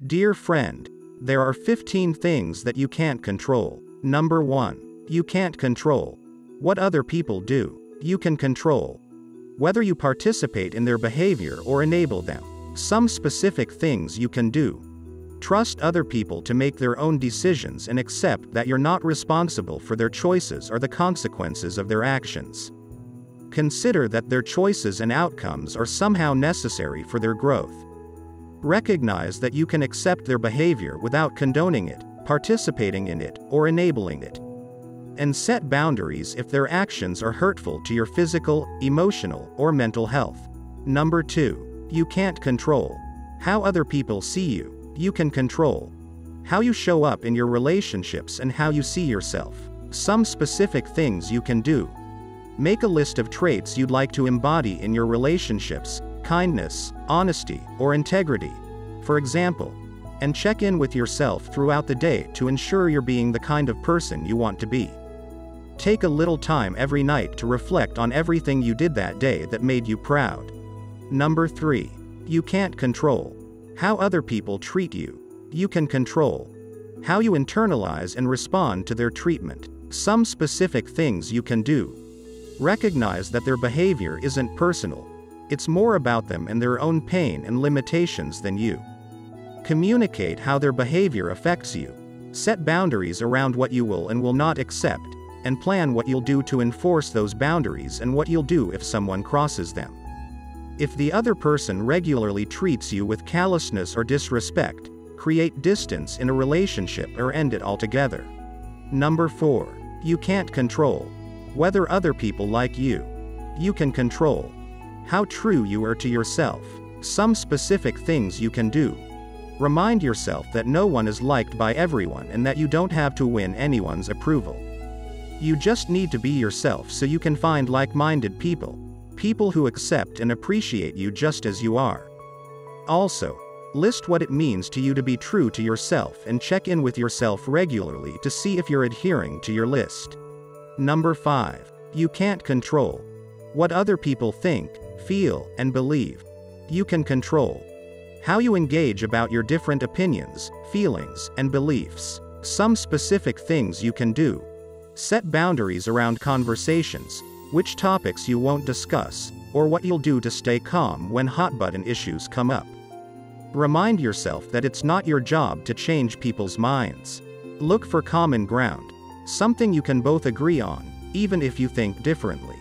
Dear friend, there are 15 things that you can't control. Number 1. You can't control what other people do. You can control whether you participate in their behavior or enable them. Some specific things you can do. Trust other people to make their own decisions and accept that you're not responsible for their choices or the consequences of their actions. Consider that their choices and outcomes are somehow necessary for their growth. Recognize that you can accept their behavior without condoning it, participating in it, or enabling it. And set boundaries if their actions are hurtful to your physical, emotional, or mental health. Number 2. You can't control how other people see you. You can control how you show up in your relationships and how you see yourself. Some specific things you can do. Make a list of traits you'd like to embody in your relationships: kindness, honesty, or integrity, for example, and check in with yourself throughout the day to ensure you're being the kind of person you want to be. Take a little time every night to reflect on everything you did that day that made you proud. Number 3. You can't control how other people treat you. You can control how you internalize and respond to their treatment. Some specific things you can do. Recognize that their behavior isn't personal. It's more about them and their own pain and limitations than you. Communicate how their behavior affects you. Set boundaries around what you will and will not accept, and plan what you'll do to enforce those boundaries and what you'll do if someone crosses them. If the other person regularly treats you with callousness or disrespect, create distance in a relationship or end it altogether. Number 4. You can't control whether other people like you. You can control how true you are to yourself. Some specific things you can do. Remind yourself that no one is liked by everyone and that you don't have to win anyone's approval. You just need to be yourself so you can find like-minded people. People who accept and appreciate you just as you are. Also, list what it means to you to be true to yourself and check in with yourself regularly to see if you're adhering to your list. Number 5. You can't control what other people think, feel, and believe. You can control how you engage about your different opinions, feelings, and beliefs. Some specific things you can do. Set boundaries around conversations, which topics you won't discuss, or what you'll do to stay calm when hot-button issues come up. Remind yourself that it's not your job to change people's minds. Look for common ground, something you can both agree on, even if you think differently.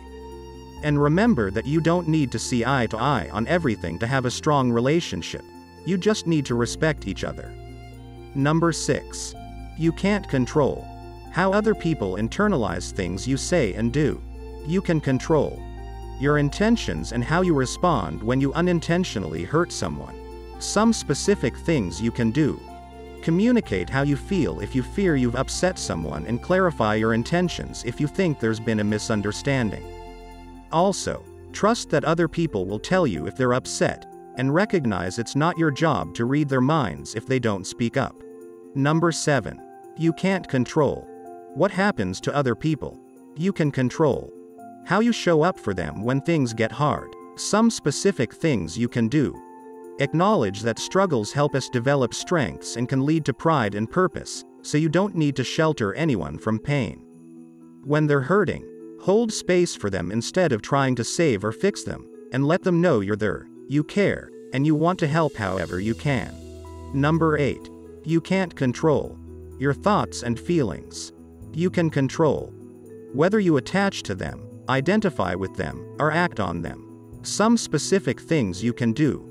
And remember that you don't need to see eye to eye on everything to have a strong relationship. You just need to respect each other. Number 6. You can't control how other people internalize things you say and do. You can control your intentions and how you respond when you unintentionally hurt someone. Some specific things you can do. Communicate how you feel if you fear you've upset someone and clarify your intentions if you think there's been a misunderstanding. Also, trust that other people will tell you if they're upset, and recognize it's not your job to read their minds if they don't speak up. Number 7. You can't control what happens to other people. You can control how you show up for them when things get hard. Some specific things you can do. Acknowledge that struggles help us develop strengths and can lead to pride and purpose, so you don't need to shelter anyone from pain. When they're hurting, hold space for them instead of trying to save or fix them, and let them know you're there, you care, and you want to help however you can. Number 8. You can't control your thoughts and feelings. You can control whether you attach to them, identify with them, or act on them. Some specific things you can do.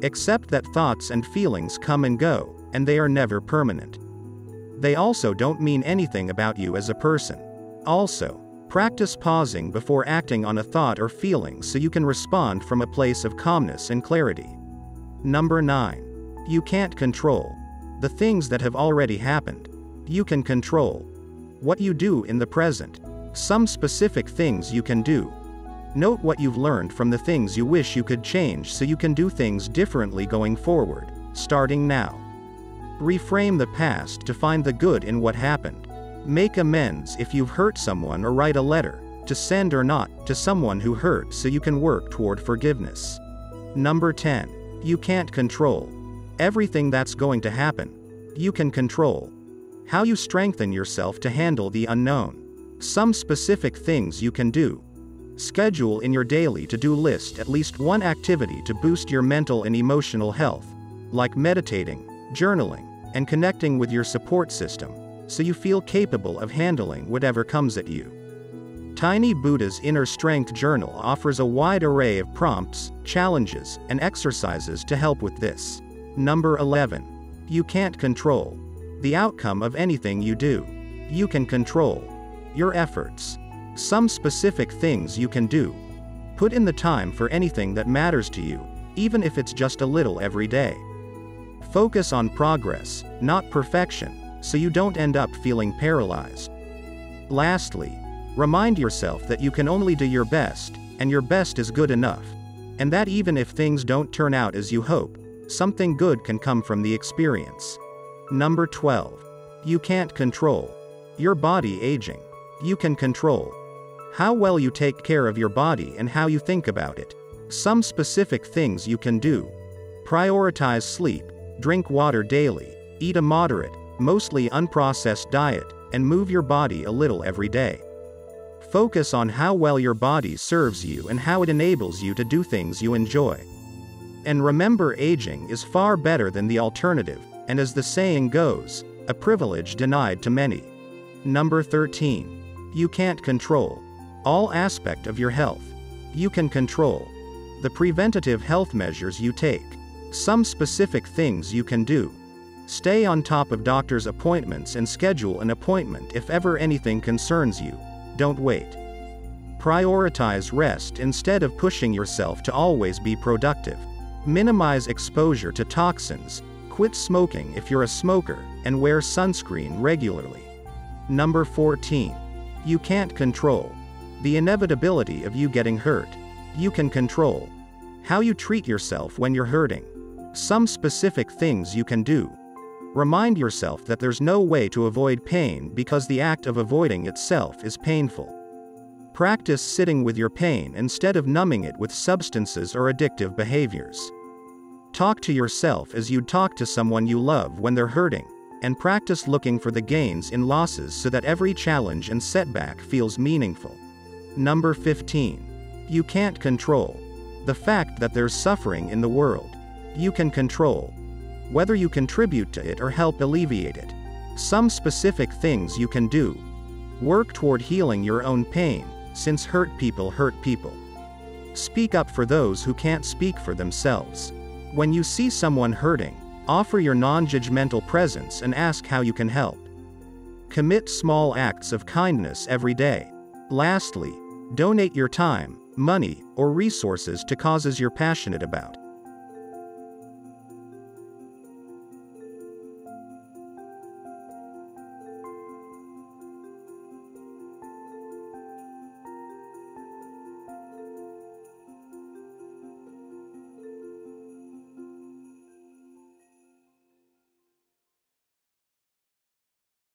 Accept that thoughts and feelings come and go, and they are never permanent. They also don't mean anything about you as a person. Also, practice pausing before acting on a thought or feeling so you can respond from a place of calmness and clarity. Number 9. You can't control the things that have already happened. You can control what you do in the present. Some specific things you can do. Note what you've learned from the things you wish you could change so you can do things differently going forward, starting now. Reframe the past to find the good in what happened. Make amends if you've hurt someone or write a letter, to send or not, to someone who hurt so you can work toward forgiveness. Number 10. You can't control Everything that's going to happen, you can control. How you strengthen yourself to handle the unknown. Some specific things you can do. Schedule in your daily to-do list at least one activity to boost your mental and emotional health, like meditating, journaling, and connecting with your support system, so you feel capable of handling whatever comes at you. Tiny Buddha's Inner Strength Journal offers a wide array of prompts, challenges, and exercises to help with this. Number 11. You can't control the outcome of anything you do. You can control your efforts. Some specific things you can do. Put in the time for anything that matters to you, even if it's just a little every day. Focus on progress, not perfection, so you don't end up feeling paralyzed. Lastly, remind yourself that you can only do your best, and your best is good enough. And that even if things don't turn out as you hope, something good can come from the experience. Number 12. You can't control your body aging. You can control how well you take care of your body and how you think about it. Some specific things you can do. Prioritize sleep, drink water daily, eat a moderate, mostly unprocessed diet, and move your body a little every day. Focus on how well your body serves you and how it enables you to do things you enjoy. And remember, aging is far better than the alternative, and as the saying goes, a privilege denied to many. Number 13. You can't control all aspect of your health. You can control the preventative health measures you take. Some specific things you can do. Stay on top of doctor's appointments and schedule an appointment if ever anything concerns you. Don't wait. Prioritize rest instead of pushing yourself to always be productive. Minimize exposure to toxins, quit smoking if you're a smoker, and wear sunscreen regularly. Number 14. You can't control the inevitability of you getting hurt. You can control how you treat yourself when you're hurting. Some specific things you can do. Remind yourself that there's no way to avoid pain because the act of avoiding itself is painful. Practice sitting with your pain instead of numbing it with substances or addictive behaviors. Talk to yourself as you'd talk to someone you love when they're hurting, and practice looking for the gains in losses so that every challenge and setback feels meaningful. Number 15. You can't control the fact that there's suffering in the world. You can control whether you contribute to it or help alleviate it. Some specific things you can do. Work toward healing your own pain, since hurt people hurt people. Speak up for those who can't speak for themselves. When you see someone hurting, offer your non-judgmental presence and ask how you can help. Commit small acts of kindness every day. Lastly, donate your time, money, or resources to causes you're passionate about.